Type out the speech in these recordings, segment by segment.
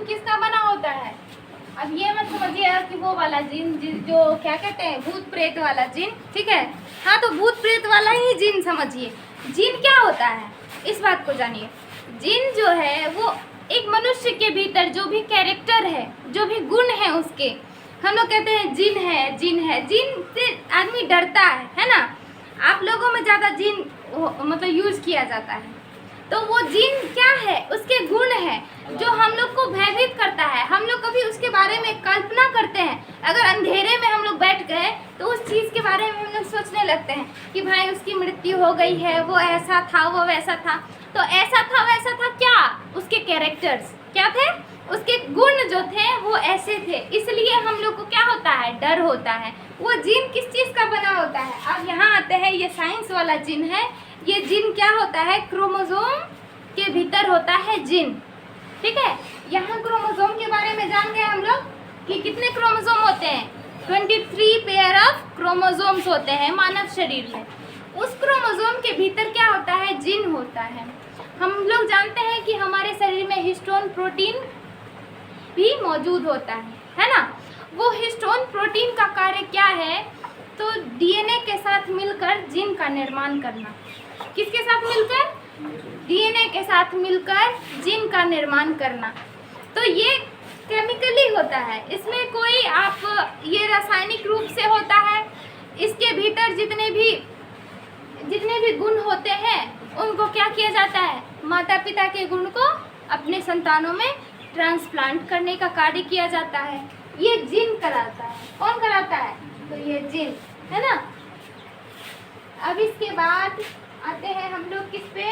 जिन किसका बना होता है? अब ये मत समझिएगा कि वो वाला जिन जो क्या कहते हैं भूत प्रेत वाला जिन, ठीक है? हाँ, तो भूत प्रेत वाला ही जिन समझिए। जिन क्या होता है इस बात को जानिए। जिन जो है वो एक मनुष्य के भीतर जो भी कैरेक्टर है, जो भी गुण है उसके, हम लोग कहते हैं जिन है, जिन है। जिन से आदमी डरता है ना? आप लोगों में ज़्यादा जिन मतलब यूज किया जाता है। तो वो जिन क्या है? उसके गुण है जो हम लोग को भयभीत करता है। हम लोग कभी उसके बारे में कल्पना करते हैं। अगर अंधेरे में हम लोग बैठ गए तो उस चीज़ के बारे में हम लोग सोचने लगते हैं कि भाई उसकी मृत्यु हो गई है, वो ऐसा था, वो वैसा था। तो ऐसा था वैसा था क्या? उसके कैरेक्टर्स क्या थे? उसके गुण जो थे वो ऐसे थे, इसलिए हम लोग को क्या होता है? डर होता है। वो जिन किस चीज़ का बना होता है? अब यहाँ आते हैं, ये साइंस वाला जिन है। ये जिन क्या होता है? क्रोमोसोम के भीतर होता है जिन, ठीक है? यहाँ क्रोमोसोम के बारे में जान गए हम लोग कि कितने क्रोमोसोम होते हैं? 23 पेयर ऑफ क्रोमोसोम्स होते हैं मानव शरीर में। उस क्रोमोसोम के भीतर क्या होता है? जिन होता है। हम लोग जानते हैं कि हमारे शरीर में हिस्टोन प्रोटीन भी मौजूद होता है ना? वो हिस्टोन प्रोटीन का कार्य क्या है? तो डीएनए के साथ मिलकर जिन का निर्माण करना। किसके साथ मिलकर? डीएनए के साथ मिलकर जिन का निर्माण करना। तो ये केमिकली होता है, इसमें कोई आप ये रासायनिक रूप से होता है। इसके भीतर जितने भी गुण होते हैं उनको क्या किया जाता है? माता पिता के गुण को अपने संतानों में ट्रांसप्लांट करने का कार्य किया जाता है। ये जिन कराता है। कौन कराता है? तो ये जिन है ना। अब इसके बाद आते हैं हम लोग किस पे?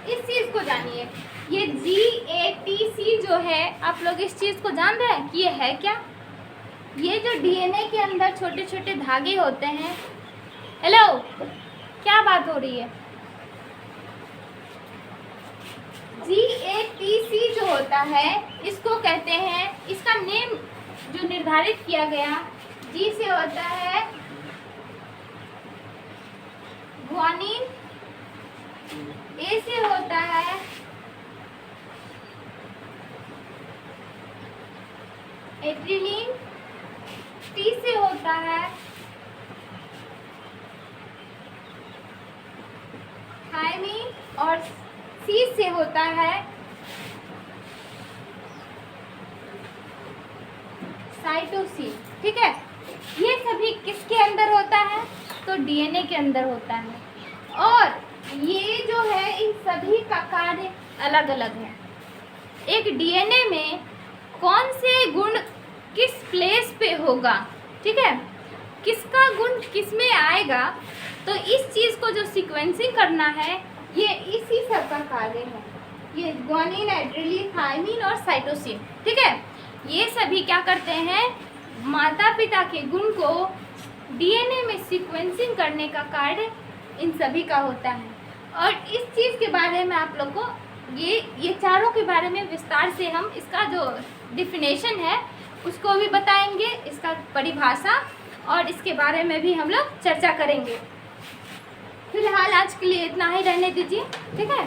इस चीज को जानिए। ये GATC जो है, आप लोग इस चीज को जान रहे हैं कि ये है क्या? ये जो डीएनए के अंदर छोटे छोटे धागे होते हैं। हेलो, क्या बात हो रही है? GATC जो होता है इसको कहते हैं, इसका नेम जो निर्धारित किया गया, G से होता है ग्वानिन, A से होता है एड्रिलिन, T से होता है थायमिन और C से होता है साइटोसिन, ठीक है? ये सभी किसके अंदर होता है? तो डीएनए के अंदर होता है। और ये जो है इन सभी का कार्य अलग अलग है। एक डीएनए में कौन से गुण किस प्लेस पे होगा, ठीक है? किसका गुण किस में आएगा, तो इस चीज़ को जो सीक्वेंसिंग करना है ये इसी सब का कार्य है। ये ग्वानिन, एड्रिलिन, थायमिन और साइटोसिन, ठीक है? ये सभी क्या करते हैं? माता पिता के गुण को डीएनए में सीक्वेंसिंग करने का कार्य इन सभी का होता है। और इस चीज़ के बारे में आप लोग को ये चारों के बारे में विस्तार से हम इसका जो डिफिनेशन है उसको भी बताएंगे, इसका परिभाषा, और इसके बारे में भी हम लोग चर्चा करेंगे। फिलहाल आज के लिए इतना ही रहने दीजिए, ठीक है?